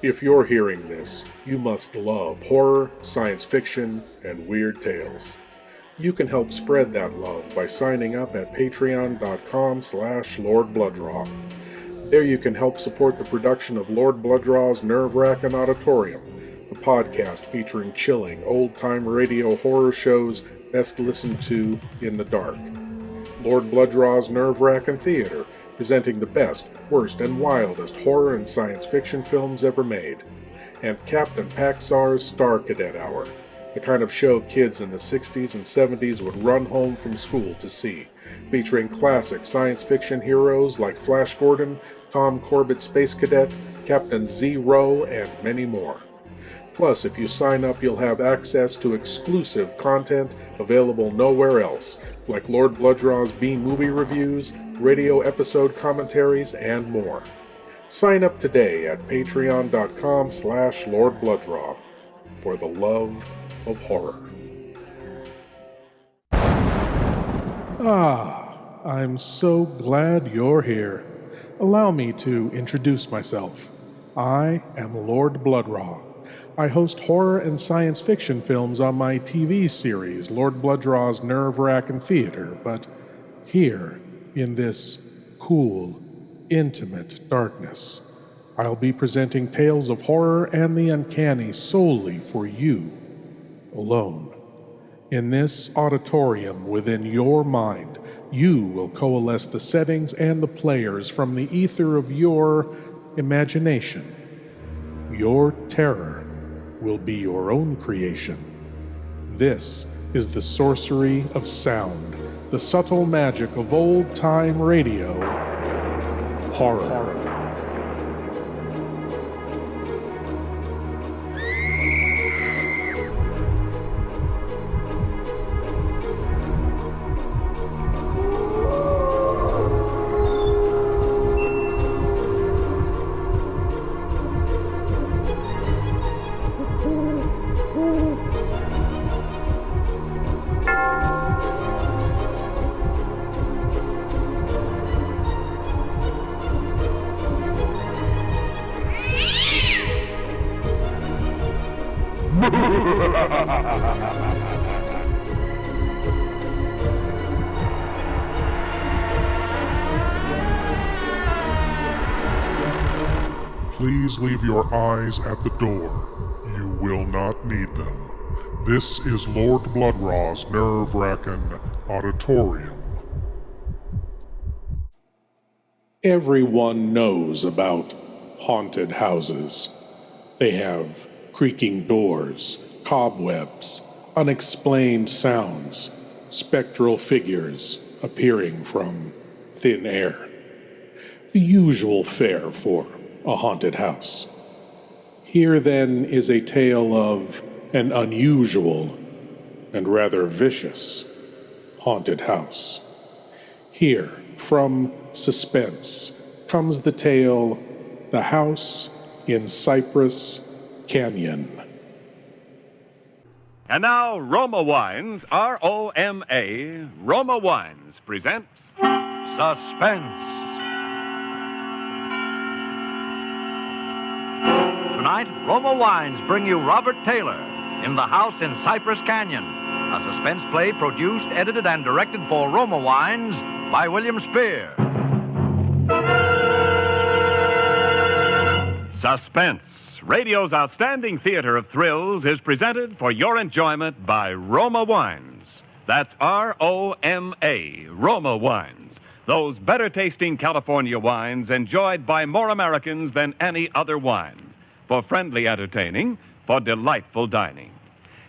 If you're hearing this, you must love horror, science fiction, and weird tales. You can help spread that love by signing up at patreon.com/Lord Blood-Rah. There you can help support the production of Lord Blood-Rah's Wrackin Auditorium, a podcast featuring chilling, old-time radio horror shows best listened to in the dark. Lord Blood-Rah's Wrackin Theater, presenting the best, worst, and wildest horror and science fiction films ever made. And Captain Paxar's Star Cadet Hour, the kind of show kids in the 60s and 70s would run home from school to see, featuring classic science fiction heroes like Flash Gordon, Tom Corbett Space Cadet, Captain Zero, and many more. Plus, if you sign up, you'll have access to exclusive content available nowhere else, like Lord Blood-Rah's B-movie reviews, radio episode commentaries, and more. Sign up today at patreon.com/Lord Blood-Rah for the love of horror. I'm so glad you're here. Allow me to introduce myself. I am Lord Blood-Rah. I host horror and science fiction films on my TV series, Lord Blood-Rah's Wrackin Theater, but here, in this cool, intimate darkness, I'll be presenting tales of horror and the uncanny solely for you, alone. In this auditorium within your mind, you will coalesce the settings and the players from the ether of your imagination. Your terror will be your own creation. This is the sorcery of sound, the subtle magic of old-time radio, horror. Please leave your eyes at the door. You will not need them. This is Lord Blood-Rah's Wrackin Auditorium. Everyone knows about haunted houses. They have creaking doors, cobwebs, unexplained sounds, spectral figures appearing from thin air. The usual fare for a haunted house. Here, then, is a tale of an unusual and rather vicious haunted house. Here, from Suspense, comes the tale, The House in Cypress Canyon. And now, Roma Wines, R-O-M-A, Roma Wines present Suspense. Tonight, Roma Wines bring you Robert Taylor in The House in Cypress Canyon, a suspense play produced, edited, and directed for Roma Wines by William Spear. Suspense, radio's outstanding theater of thrills, is presented for your enjoyment by Roma Wines. That's R-O-M-A, Roma Wines. Those better-tasting California wines enjoyed by more Americans than any other wine. For friendly entertaining, for delightful dining.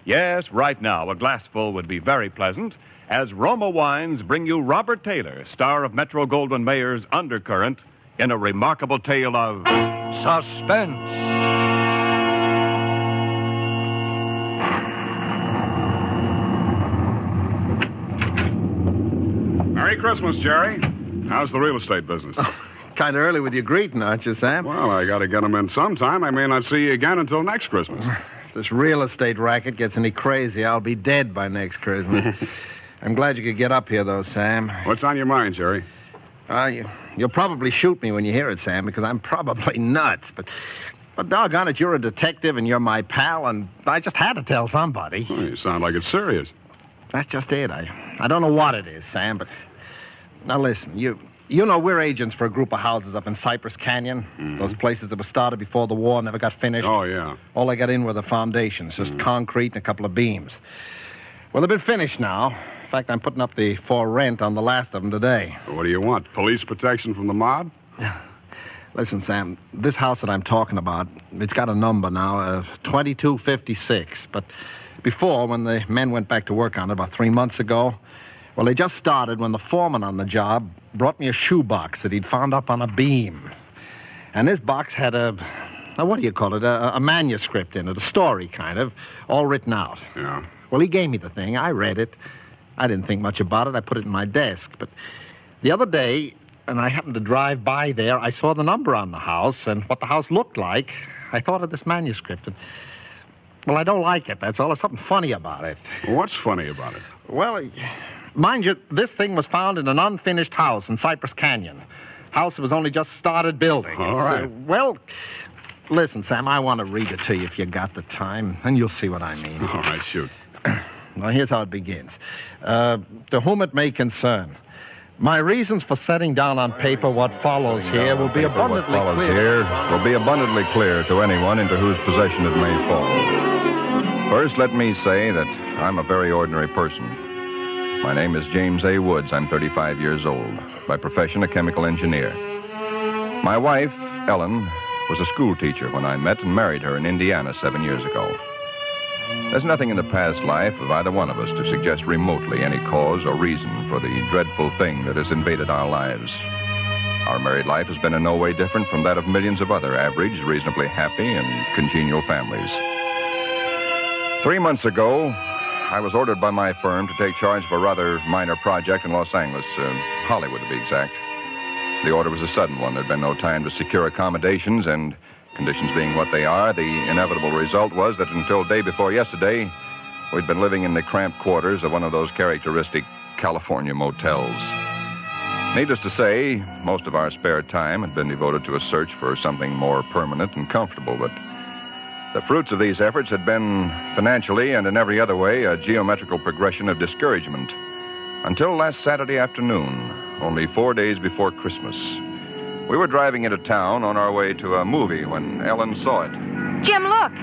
Yes, right now, a glassful would be very pleasant, as Roma Wines bring you Robert Taylor, star of Metro-Goldwyn-Mayer's Undercurrent, in a remarkable tale of suspense. Merry Christmas, Jerry. How's the real estate business? Kind of early with your greeting, aren't you, Sam? Well, I got to get them in sometime. I may not see you again until next Christmas. If this real estate racket gets any crazy, I'll be dead by next Christmas. I'm glad you could get up here, though, Sam. What's on your mind, Jerry? You'll probably shoot me when you hear it, Sam, because I'm probably nuts. But But doggone it, you're a detective and you're my pal, and I just had to tell somebody. Well, you sound like it's serious. That's just it. I don't know what it is, Sam, but... Now, listen, you know we're agents for a group of houses up in Cypress Canyon. Mm-hmm. Those places that were started before the war, never got finished. Oh, yeah. All I got in were the foundations, just concrete and a couple of beams. Well, they've been finished now. In fact, I'm putting up the for rent on the last of them today. What do you want? Police protection from the mob? Listen, Sam, this house that I'm talking about, it's got a number now, 2256. But before, when the men went back to work on it about 3 months ago, well, they just started when the foreman on the job brought me a shoebox that he'd found up on a beam. And this box had what do you call it, a manuscript in it, a story, kind of, all written out. Yeah. Well, he gave me the thing. I read it. I didn't think much about it. I put it in my desk. But the other day, and I happened to drive by there, I saw the number on the house and what the house looked like. I thought of this manuscript. And, well, I don't like it. That's all. There's something funny about it. What's funny about it? Well, mind you, this thing was found in an unfinished house in Cypress Canyon. House that was only just started building. All right. Well, listen, Sam, I want to read it to you if you got the time, and you'll see what I mean. All right, shoot. Well, here's how it begins. To whom it may concern, my reasons for setting down on paper what follows here will be abundantly clear to anyone into whose possession it may fall. First, let me say that I'm a very ordinary person. My name is James A. Woods. I'm 35 years old. By profession, a chemical engineer. My wife, Ellen, was a school teacher when I met and married her in Indiana 7 years ago. There's nothing in the past life of either one of us to suggest remotely any cause or reason for the dreadful thing that has invaded our lives. Our married life has been in no way different from that of millions of other average, reasonably happy, and congenial families. 3 months ago, I was ordered by my firm to take charge of a rather minor project in Los Angeles, Hollywood to be exact. The order was a sudden one. There'd been no time to secure accommodations, and conditions being what they are, the inevitable result was that until day before yesterday, we'd been living in the cramped quarters of one of those characteristic California motels. Needless to say, most of our spare time had been devoted to a search for something more permanent and comfortable, but the fruits of these efforts had been financially and in every other way a geometrical progression of discouragement. Until last Saturday afternoon, only 4 days before Christmas. We were driving into town on our way to a movie when Ellen saw it. Jim, look.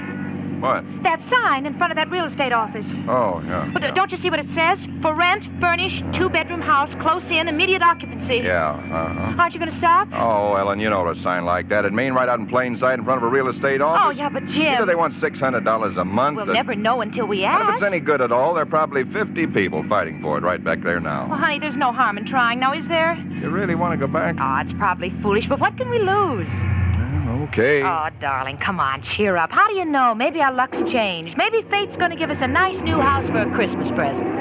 What? That sign in front of that real estate office. Oh, yeah. But don't you see what it says? For rent, furnished, 2-bedroom house, close in, immediate occupancy. Yeah, uh-huh. Aren't you going to stop? Oh, Ellen, you know what a sign like that. It'd mean right out in plain sight in front of a real estate office. Oh, yeah, but Jim... Either they want $600 a month... We'll never know until we ask. And if it's any good at all, there are probably 50 people fighting for it right back there now. Well, honey, there's no harm in trying now, is there? You really want to go back? Oh, it's probably foolish, but what can we lose? Okay. Oh, darling, come on, cheer up. How do you know? Maybe our luck's changed. Maybe fate's going to give us a nice new house for a Christmas present.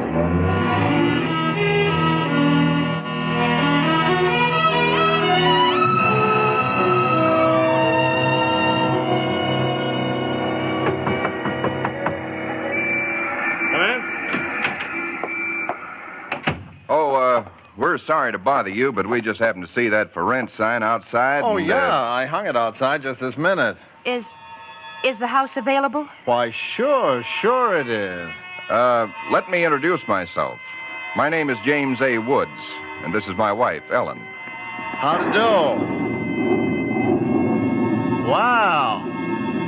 We're sorry to bother you, but we just happened to see that for rent sign outside. Oh, and, yeah, I hung it outside just this minute. Is the house available? Why, sure it is. Let me introduce myself. My name is James A. Woods, and this is my wife, Ellen. How to do? Wow.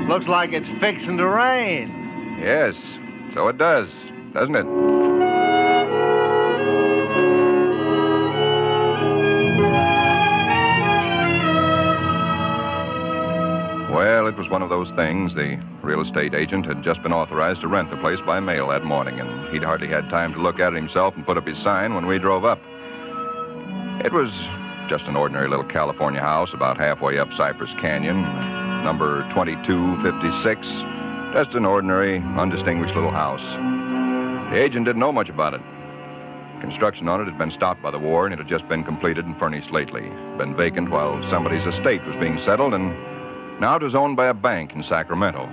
Looks like it's fixing to rain. Yes, so it does, doesn't it? Well, it was one of those things. The real estate agent had just been authorized to rent the place by mail that morning, and he'd hardly had time to look at it himself and put up his sign when we drove up. It was just an ordinary little California house about halfway up Cypress Canyon, number 2256. Just an ordinary, undistinguished little house. The agent didn't know much about it. Construction on it had been stopped by the war, and it had just been completed and furnished lately. Been vacant while somebody's estate was being settled, and now it was owned by a bank in Sacramento.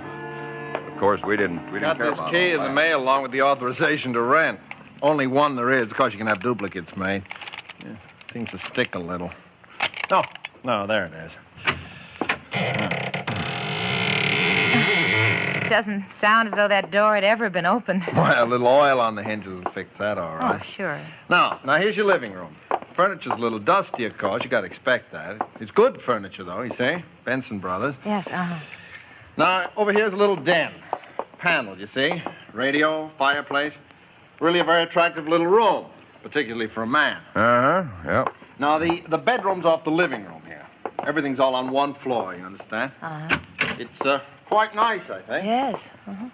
Of course, we didn't Got care this about key all in the that. mail along with the authorization to rent. Only one there is. Of course, you can have duplicates made. Yeah, seems to stick a little. No, there it is. doesn't sound as though that door had ever been opened. Well, a little oil on the hinges will fix that, all right. Oh, sure. Now, here's your living room. Furniture's a little dusty, of course. You got to expect that. It's good furniture, though, you see? Benson Brothers. Yes, uh-huh. Now, over here's a little den. Paneled, you see? Radio, fireplace. Really a very attractive little room, particularly for a man. Uh-huh, yep. Now, the bedroom's off the living room here. Everything all on one floor, you understand? Uh-huh. It's quite nice, I think. Yes, uh-huh.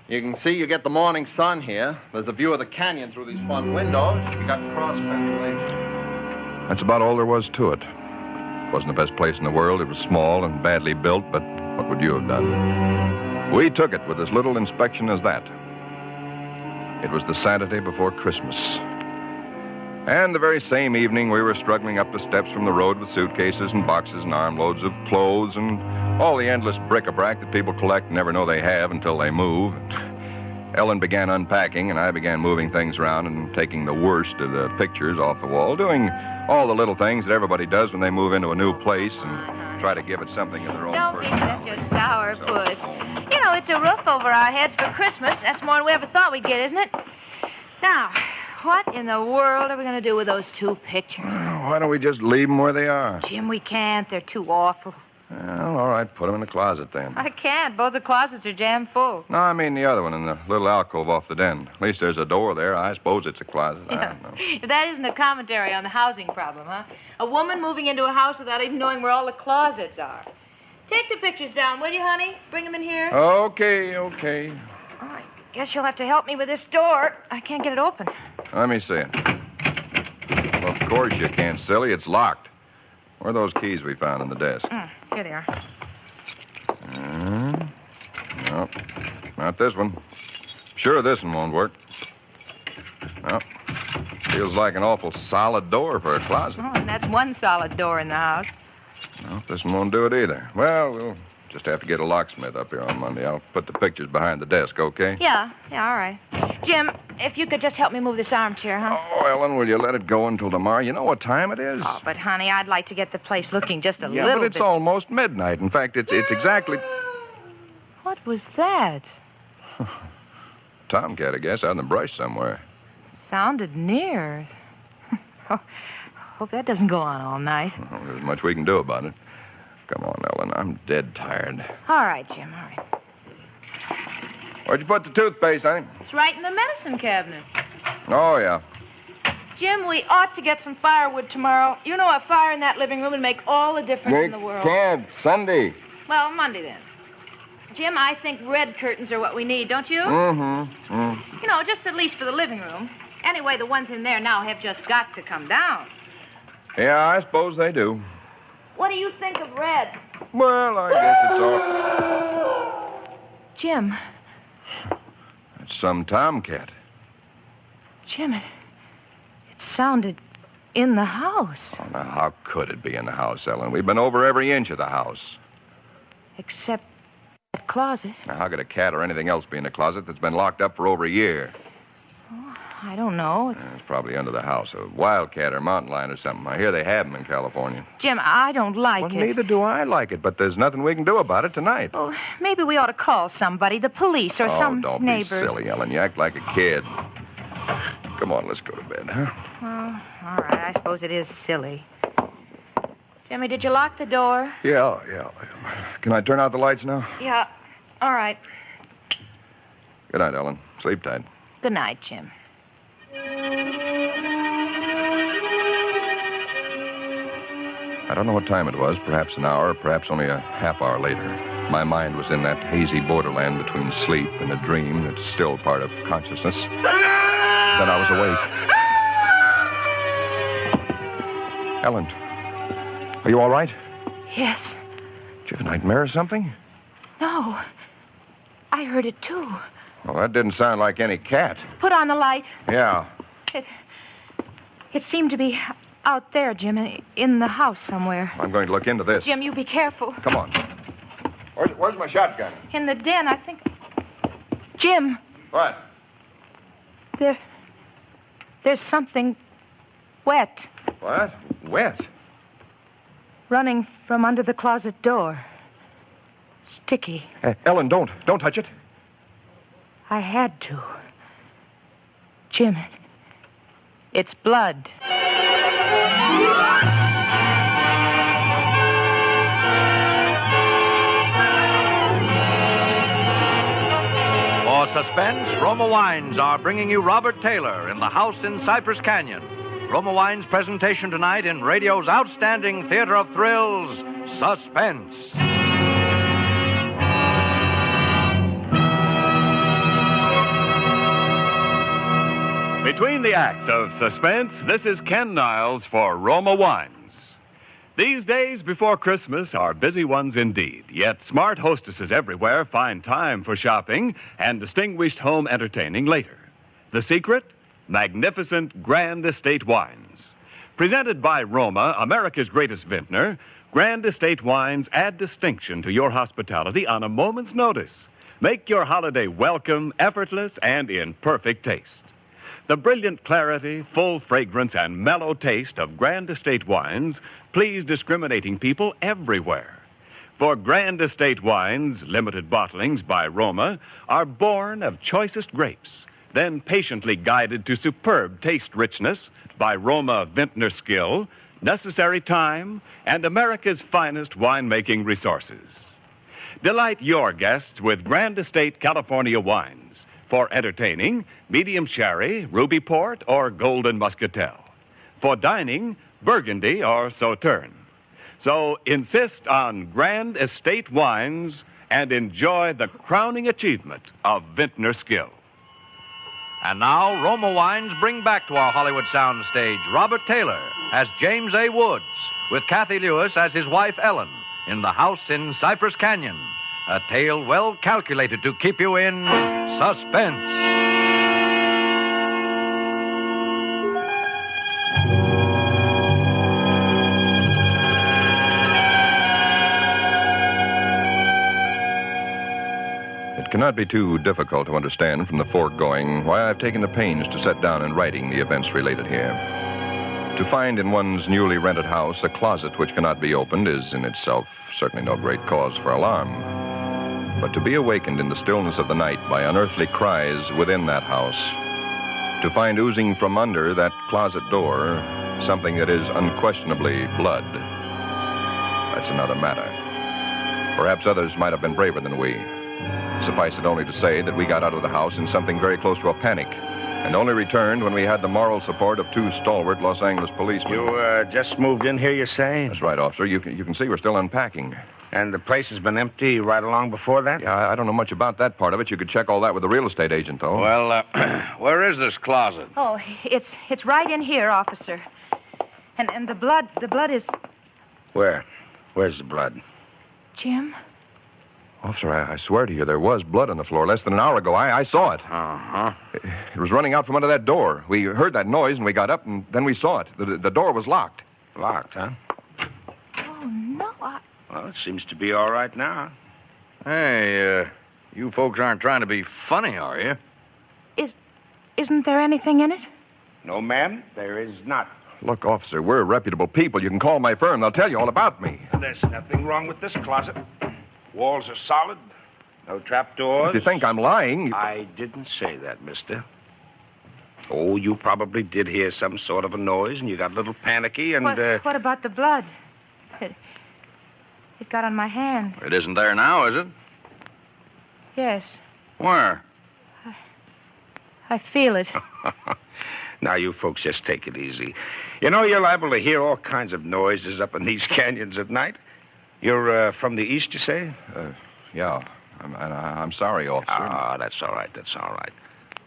You can see you get the morning sun here. There's a view of the canyon through these front windows. You got cross ventilation. That's about all there was to it. Wasn't the best place in the world. It was small and badly built, but what would you have done? We took it with as little inspection as that. It was the Saturday before Christmas. And the very same evening, we were struggling up the steps from the road with suitcases and boxes and armloads of clothes and all the endless bric-a-brac that people collect and never know they have until they move. Ellen began unpacking, and I began moving things around and taking the worst of the pictures off the wall, doing all the little things that everybody does when they move into a new place and try to give it something of their own Don't be personality. such a sour So- puss. You know, it's a roof over our heads for Christmas. That's more than we ever thought we'd get, isn't it? Now, what in the world are we going to do with those two pictures? Why don't we just leave them where they are? Jim, we can't. They're too awful. Well, all right, put them in the closet then. I can't. Both the closets are jammed full. No, I mean the other one in the little alcove off the den. At least there's a door there. I suppose it's a closet. I don't know. If that isn't a commentary on the housing problem, huh? A woman moving into a house without even knowing where all the closets are. Take the pictures down, will you, honey? Bring them in here. Okay. All right. Guess you'll have to help me with this door. I can't get it open. Let me see it. Well, of course you can't, silly. It's locked. Where are those keys we found in the desk? Here they are. No, not this one. Sure, this one won't work. No. Feels like an awful solid door for a closet. Oh, and that's one solid door in the house. No, this one won't do it either. Well, we'll just have to get a locksmith up here on Monday. I'll put the pictures behind the desk, okay? Yeah, all right. Jim, if you could just help me move this armchair, huh? Oh, Ellen, will you let it go until tomorrow? You know what time it is? Oh, but, honey, I'd like to get the place looking just a yeah, little but it's bit. almost midnight. In fact, it's exactly... What was that? Tomcat, I guess, out in the brush somewhere. Sounded near. Oh, hope that doesn't go on all night. Well, there's much we can do about it. Come on, Ellen. I'm dead tired. All right, Jim, all right. Where'd you put the toothpaste, honey? It's right in the medicine cabinet. Oh, yeah. Jim, we ought to get some firewood tomorrow. You know, a fire in that living room would make all the difference in the world. Can't. Sunday. Well, Monday then. Jim, I think red curtains are what we need, don't you? Mm-hmm. You know, just at least for the living room. Anyway, the ones in there now have just got to come down. Yeah, I suppose they do. What do you think of red? Well, I guess it's all... Jim. It's some tomcat. Jim, it sounded in the house. Oh, now, how could it be in the house, Ellen? We've been over every inch of the house. Except that closet. Now, how could a cat or anything else be in a closet that's been locked up for over a year? Oh, I don't know. It's probably under the house. A wildcat or mountain lion or something. I hear they have them in California. Jim, I don't like Well, it. neither do I like it, but there's nothing we can do about it tonight. Oh, maybe we ought to call somebody, the police or some don't neighbors. be silly, Ellen. You act like a kid. Come on, let's go to bed, huh? Well, all right, I suppose it is silly. Jimmy, did you lock the door? Yeah. Can I turn out the lights now? Yeah. All right. Good night, Ellen. Sleep tight. Good night, Jim. I don't know what time it was, perhaps an hour, perhaps only a half hour later. My mind was in that hazy borderland between sleep and a dream that's still part of consciousness. Then I was awake. Ellen, are you all right? Yes. Did you have a nightmare or something? No. I heard it, too. Well, that didn't sound like any cat. Put on the light. Yeah. It seemed to be out there, Jim, in the house somewhere. I'm going to look into this. Jim, you be careful. Come on. Where's my shotgun? In the den, I think. Jim, What? there's something wet What? Wet? running from under the closet door. Sticky. Ellen, don't touch it. I had to. Jim, it's blood. For Suspense, Roma Wines are bringing you Robert Taylor in the house in Cypress Canyon. Roma Wines' presentation tonight in radio's outstanding theater of thrills, Suspense. Between the acts of Suspense, this is Ken Niles for Roma Wines. These days before Christmas are busy ones indeed, yet smart hostesses everywhere find time for shopping and distinguished home entertaining later. The secret? Magnificent Grand Estate wines. Presented by Roma, America's greatest vintner, Grand Estate wines add distinction to your hospitality on a moment's notice. Make your holiday welcome, effortless, and in perfect taste. The brilliant clarity, full fragrance, and mellow taste of Grand Estate wines please discriminating people everywhere. For Grand Estate wines, limited bottlings by Roma, are born of choicest grapes, then patiently guided to superb taste richness by Roma vintner skill, necessary time, and America's finest winemaking resources. Delight your guests with Grand Estate California wines. For entertaining, medium sherry, ruby port, or golden muscatel. For dining, Burgundy or Sauterne. So insist on Grand Estate wines and enjoy the crowning achievement of vintner skill. And now, Roma Wines bring back to our Hollywood soundstage Robert Taylor as James A. Woods, with Kathy Lewis as his wife Ellen, in the house in Cypress Canyon. A tale well calculated to keep you in suspense. It cannot be too difficult to understand from the foregoing why I've taken the pains to set down in writing the events related here. To find in one's newly rented house a closet which cannot be opened is in itself certainly no great cause for alarm. But to be awakened in the stillness of the night by unearthly cries within that house, to find oozing from under that closet door something that is unquestionably blood, that's another matter. Perhaps others might have been braver than we. Suffice it only to say that we got out of the house in something very close to a panic, and only returned when we had the moral support of two stalwart Los Angeles policemen. You just moved in here, you say? That's right, officer. You can see we're still unpacking. And the place has been empty right along before that? Yeah, I don't know much about that part of it. You could check all that with the real estate agent, though. Well, where is this closet? Oh, it's right in here, officer. And the blood is... Where? Where's the blood? Jim? Officer, I swear to you, there was blood on the floor less than an hour ago. I saw it. Uh-huh. It was running out from under that door. We heard that noise, and we got up, and then we saw it. The door was locked. Locked, huh? Oh, no, Well, it seems to be all right now. Hey, you folks aren't trying to be funny, are you? Isn't there anything in it? No, ma'am, there is not. Look, officer, we're reputable people. You can call my firm. They'll tell you all about me. There's nothing wrong with this closet. Walls are solid. No trapdoors. If you think I'm lying... I didn't say that, mister. Oh, you probably did hear some sort of a noise, and you got a little panicky, and... What about the blood? It got on my hand. It isn't there now, is it? Yes, Where? I feel it. Now, you folks just take it easy. You know, you're liable to hear all kinds of noises up in these canyons at night. You're from the east, you say? Yeah. I'm sorry, officer. Ah, that's all right. That's all right.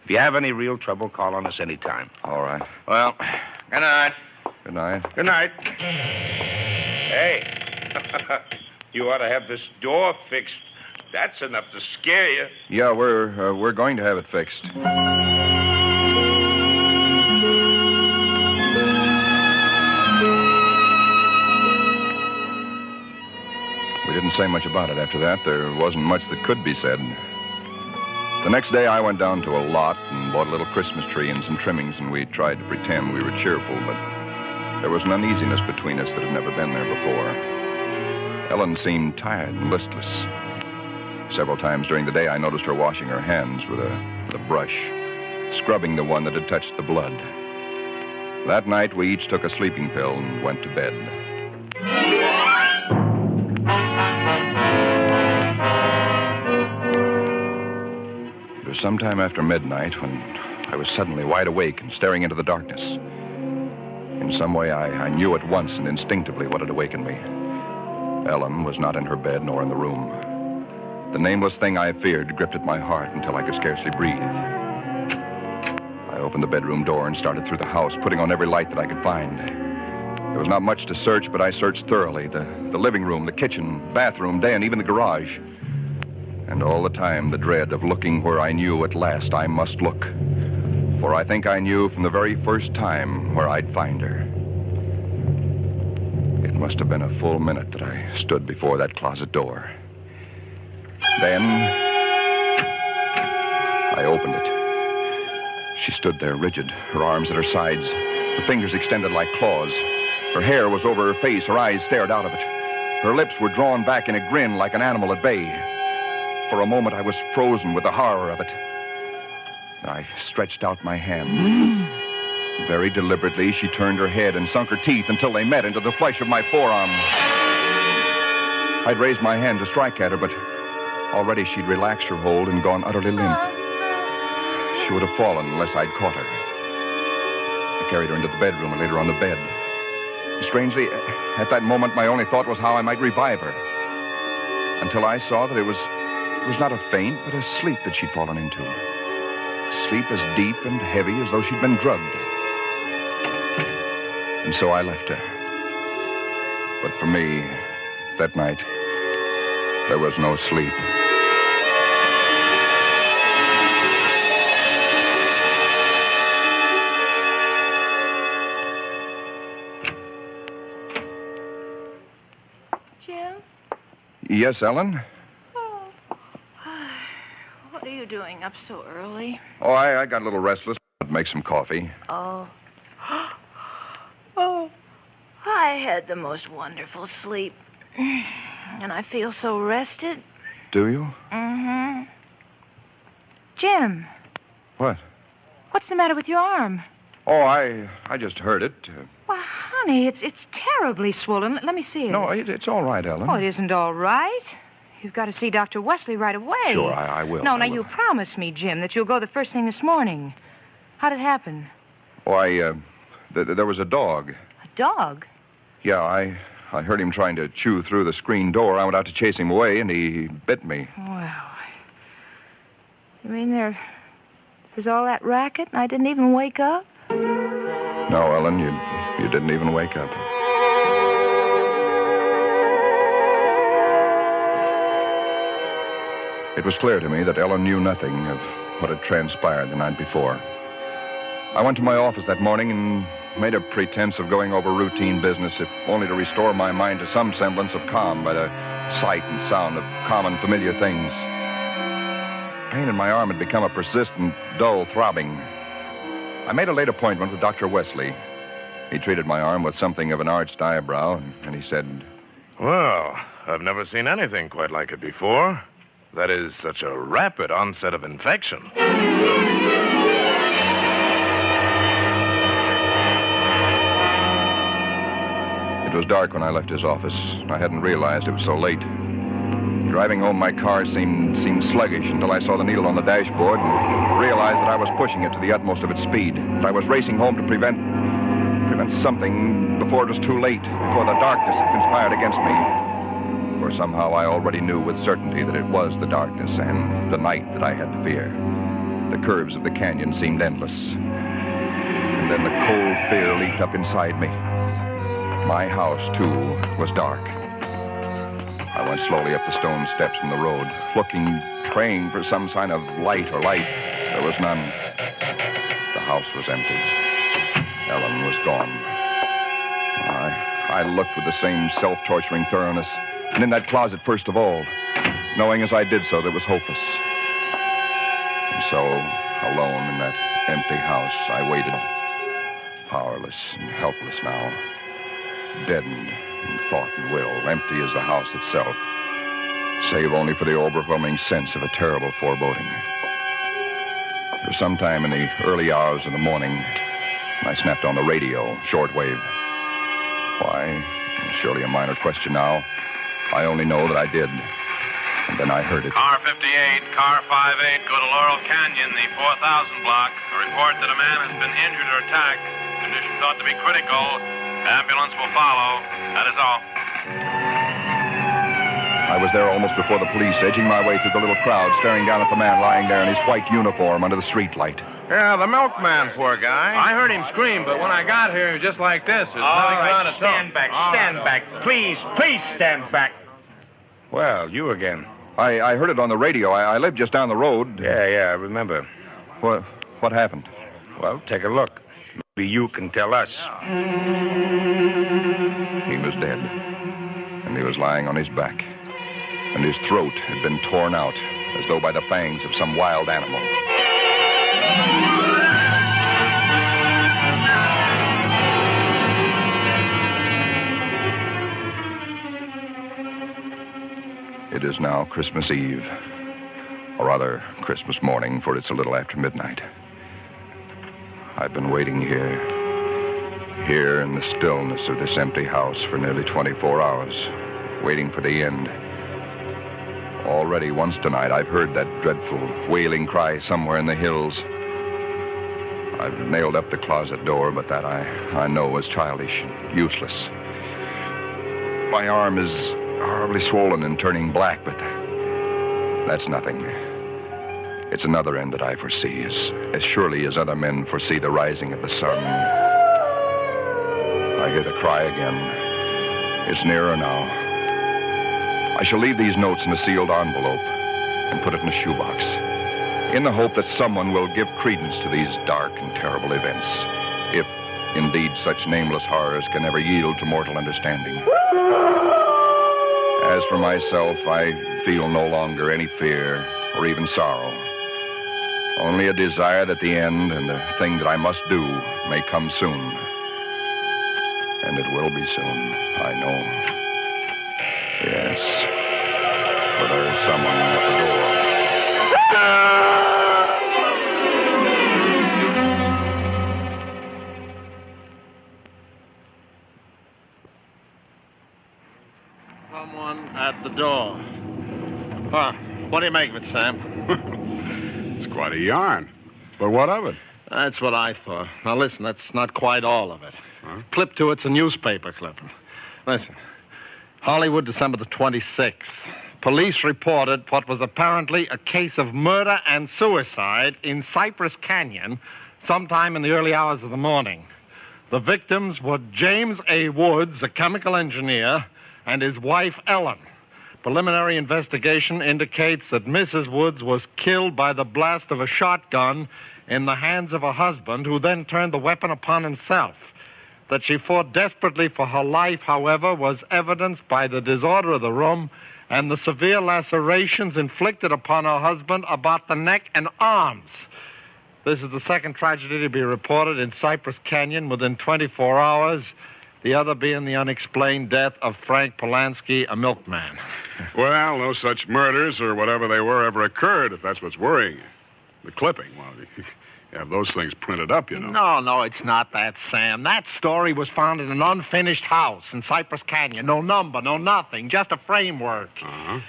If you have any real trouble, call on us anytime. All right. Well, good night. Good night. Good night. Hey, you ought to have this door fixed. That's enough to scare you. Yeah, we're going to have it fixed. We didn't say much about it after that. There wasn't much that could be said. The next day, I went down to a lot and bought a little Christmas tree and some trimmings, and we tried to pretend we were cheerful, but there was an uneasiness between us that had never been there before. Ellen seemed tired and listless. Several times during the day, I noticed her washing her hands with a brush, scrubbing the one that had touched the blood. That night, we each took a sleeping pill and went to bed. It was sometime after midnight when I was suddenly wide awake and staring into the darkness. In some way, I knew at once and instinctively what had awakened me. Ellen was not in her bed nor in the room. The nameless thing I feared gripped at my heart until I could scarcely breathe. I opened the bedroom door and started through the house, putting on every light that I could find. There was not much to search, but I searched thoroughly. The living room, the kitchen, bathroom, den, even the garage. And all the time, the dread of looking where I knew at last I must look. For I think I knew from the very first time where I'd find her. It must have been a full minute that I stood before that closet door. Then, I opened it. She stood there rigid, her arms at her sides, her fingers extended like claws. Her hair was over her face, her eyes stared out of it. Her lips were drawn back in a grin like an animal at bay. For a moment, I was frozen with the horror of it. I stretched out my hand. Very deliberately, she turned her head and sunk her teeth until they met into the flesh of my forearm. I'd raised my hand to strike at her, but already she'd relaxed her hold and gone utterly limp. She would have fallen unless I'd caught her. I carried her into the bedroom and laid her on the bed. Strangely, at that moment, my only thought was how I might revive her. Until I saw that it was not a faint, but a sleep that she'd fallen into. Sleep as deep and heavy as though she'd been drugged. And so I left her. But for me, that night, there was no sleep. Jim? Yes, Ellen? What are you doing up so early? Oh, I got a little restless. Make some coffee. Oh. Oh. I had the most wonderful sleep. And I feel so rested. Do you? Mm-hmm. Jim. What? What's the matter with your arm? Oh, I just heard it. Well, honey, it's terribly swollen. Let me see it. No, it's all right, Ellen. Oh, it isn't all right. You've got to see Dr. Wesley right away. Sure, I will. No, I now will. you promised me, Jim, that you'll go the first thing this morning. How'd it happen? Oh, there was a dog. A dog? Yeah, I heard him trying to chew through the screen door. I went out to chase him away, and he bit me. Well, you mean there's all that racket and I didn't even wake up? No, Ellen, you didn't even wake up. It was clear to me that Ellen knew nothing of what had transpired the night before. I went to my office that morning and made a pretense of going over routine business, if only to restore my mind to some semblance of calm by the sight and sound of common, familiar things. Pain in my arm had become a persistent, dull throbbing. I made a late appointment with Dr. Wesley. He treated my arm with something of an arched eyebrow, and he said, "Well, I've never seen anything quite like it before. That is such a rapid onset of infection." It was dark when I left his office. I hadn't realized it was so late. Driving home, my car seemed sluggish until I saw the needle on the dashboard and realized that I was pushing it to the utmost of its speed. That I was racing home to prevent something before it was too late, before the darkness had conspired against me. For somehow I already knew with certainty that it was the darkness and the night that I had to fear. The curves of the canyon seemed endless. And then the cold fear leaped up inside me. My house, too, was dark. I went slowly up the stone steps from the road, looking, praying for some sign of light or life. There was none. The house was empty. Ellen was gone. I looked with the same self-torturing thoroughness, and in that closet first of all, knowing as I did so that it was hopeless. And so, alone in that empty house, I waited, powerless and helpless now, deadened in thought and will, empty as the house itself, save only for the overwhelming sense of a terrible foreboding. For some time in the early hours of the morning, I snapped on the radio, shortwave. Why? Surely a minor question now. I only know that I did. And then I heard it. Car 58, car 58, go to Laurel Canyon, the 4000 block. A report that a man has been injured or attacked. Condition thought to be critical. Ambulance will follow. That is all. I was there almost before the police, edging my way through the little crowd, staring down at the man lying there in his white uniform under the streetlight. Yeah, the milkman, poor guy. I heard him scream, but when I got here, he was just like this. There's nothing around to stand back, stand back. Please stand back. Well, you again. I heard it on the radio. I live just down the road. Yeah, I remember. What happened? Well, take a look. Maybe you can tell us. He was dead. And he was lying on his back. And his throat had been torn out, as though by the fangs of some wild animal. It is now Christmas Eve, or rather Christmas morning, for it's a little after midnight. I've been waiting here in the stillness of this empty house for nearly 24 hours, waiting for the end. Already once tonight I've heard that dreadful wailing cry somewhere in the hills. I've nailed up the closet door, but that I know is childish and useless. My arm is horribly swollen and turning black, but that's nothing. It's another end that I foresee, as surely as other men foresee the rising of the sun. I hear the cry again. It's nearer now. I shall leave these notes in a sealed envelope and put it in a shoebox, in the hope that someone will give credence to these dark and terrible events, if indeed such nameless horrors can ever yield to mortal understanding. As for myself, I feel no longer any fear or even sorrow. Only a desire that the end and the thing that I must do may come soon. And it will be soon, I know. Yes. For there is someone at the door. Someone at the door. Huh. What do you make of it, Sam? It's quite a yarn. But what of it? That's what I thought. Now, listen, that's not quite all of it. Huh? Clip to it's a newspaper clipping. Listen. Hollywood, December the 26th. Police reported what was apparently a case of murder and suicide in Cypress Canyon sometime in the early hours of the morning. The victims were James A. Woods, a chemical engineer, and his wife, Ellen. Preliminary investigation indicates that Mrs. Woods was killed by the blast of a shotgun in the hands of her husband, who then turned the weapon upon himself. That she fought desperately for her life, however, was evidenced by the disorder of the room and the severe lacerations inflicted upon her husband about the neck and arms. This is the second tragedy to be reported in Cypress Canyon within 24 hours, the other being the unexplained death of Frank Polanski, a milkman. Well, no such murders or whatever they were ever occurred, if that's what's worrying you. The clipping, well, you have those things printed up, you know. No, it's not that, Sam. That story was found in an unfinished house in Cypress Canyon. No number, no nothing, just a framework. Uh-huh.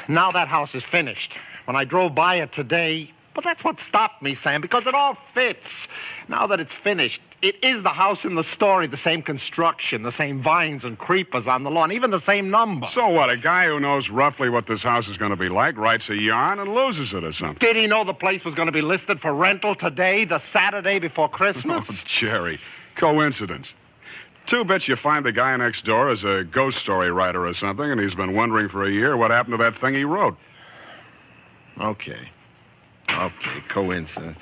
Now that house is finished. When I drove by it today, well, that's what stopped me, Sam, because it all fits. Now that it's finished, it is the house in the story, the same construction, the same vines and creepers on the lawn, even the same number. So what, a guy who knows roughly what this house is going to be like writes a yarn and loses it or something? Did he know the place was going to be listed for rental today, the Saturday before Christmas? Oh, Jerry, coincidence. Two bits you find the guy next door is a ghost story writer or something, and he's been wondering for a year what happened to that thing he wrote. Okay, coincidence.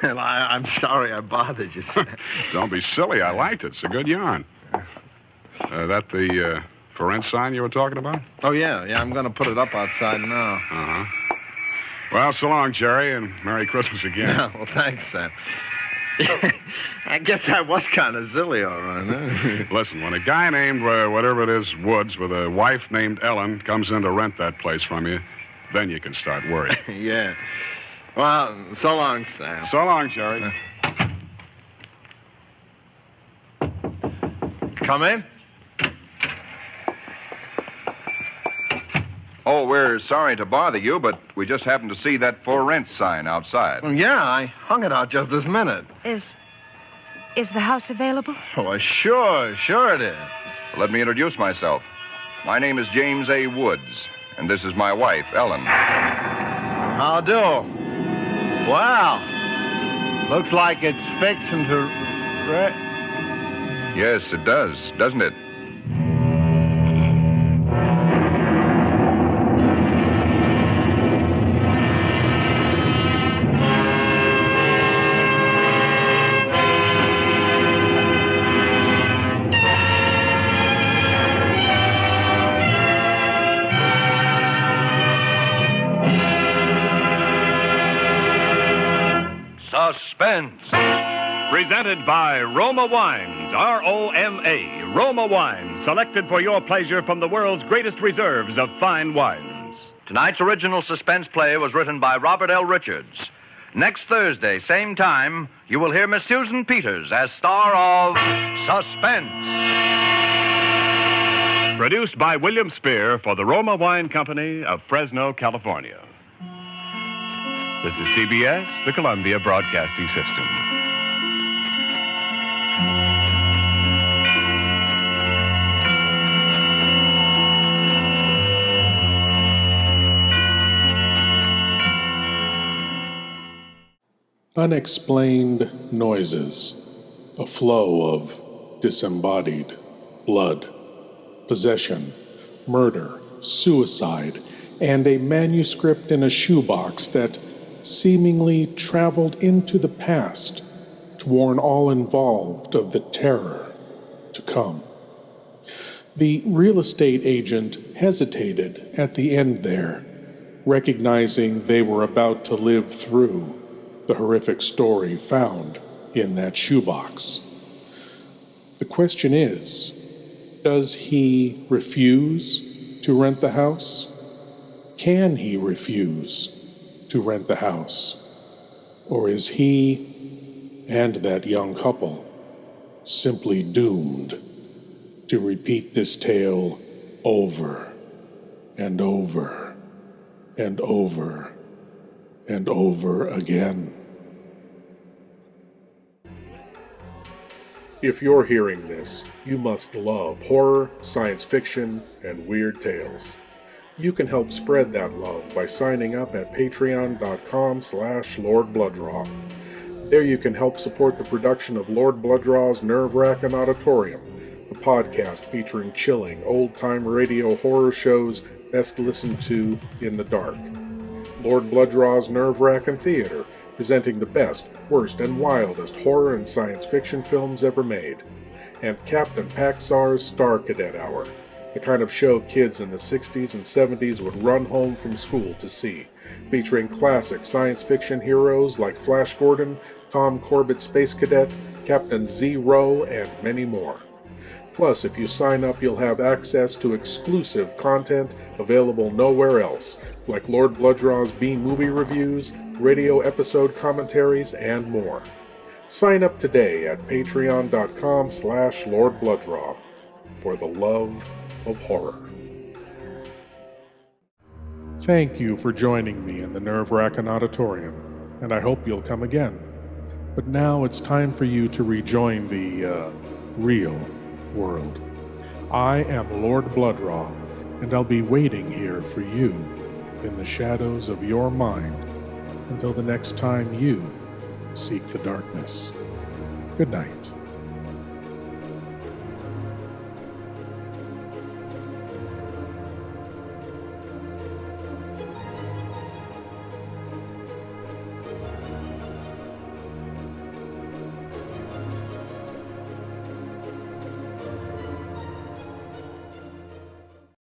Well, I'm sorry I bothered you, Sam. Don't be silly. I liked it. It's a good yarn. That the for rent sign you were talking about? Oh, yeah, I'm going to put it up outside now. Uh-huh. Well, so long, Jerry, and Merry Christmas again. Yeah, well, thanks, Sam. I guess I was kind of silly, all right, huh? Listen, when a guy named, whatever it is, Woods, with a wife named Ellen, comes in to rent that place from you, then you can start worrying. Yeah. Well, so long, Sam. So long, Jerry. Come in. Oh, we're sorry to bother you, but we just happened to see that for rent sign outside. Well, yeah, I hung it out just this minute. Is the house available? Oh, sure it is. Let me introduce myself. My name is James A. Woods, and this is my wife, Ellen. How do? Well, looks like it's fixing to... Yes, it does, doesn't it? Suspense. Presented by Roma Wines, R-O-M-A, Roma Wines, selected for your pleasure from the world's greatest reserves of fine wines. Tonight's original suspense play was written by Robert L. Richards. Next Thursday, same time, you will hear Miss Susan Peters as star of Suspense. Produced by William Spear for the Roma Wine Company of Fresno, California. This is CBS, the Columbia Broadcasting System. Unexplained noises, a flow of disembodied blood, possession, murder, suicide, and a manuscript in a shoebox that seemingly traveled into the past to warn all involved of the terror to come. The real estate agent hesitated at the end there, recognizing they were about to live through the horrific story found in that shoebox. The question is, does he refuse to rent the house? Can he refuse to rent the house? Or is he and that young couple simply doomed to repeat this tale over and over and over and over again? If you're hearing this, you must love horror, science fiction, and weird tales. You can help spread that love by signing up at patreon.com/Lord Blood-Rah. There you can help support the production of Lord Blood-Rah's Wrackin Auditorium, the podcast featuring chilling, old-time radio horror shows best listened to in the dark. Lord Blood-Rah's Wrackin Theater, presenting the best, worst, and wildest horror and science fiction films ever made. And Captain Paxar's Star Cadet Hour, the kind of show kids in the 60s and 70s would run home from school to see, featuring classic science fiction heroes like Flash Gordon, Tom Corbett Space Cadet, Captain Zero, and many more. Plus, if you sign up, you'll have access to exclusive content available nowhere else, like Lord Blood-Rah's B-movie reviews, radio episode commentaries, and more. Sign up today at patreon.com/Lord Blood-Rah for the love of horror. Thank you for joining me in the Wrackin Auditorium, and I hope you'll come again. But now it's time for you to rejoin the, real world. I am Lord Blood-Rah, and I'll be waiting here for you in the shadows of your mind until the next time you seek the darkness. Good night.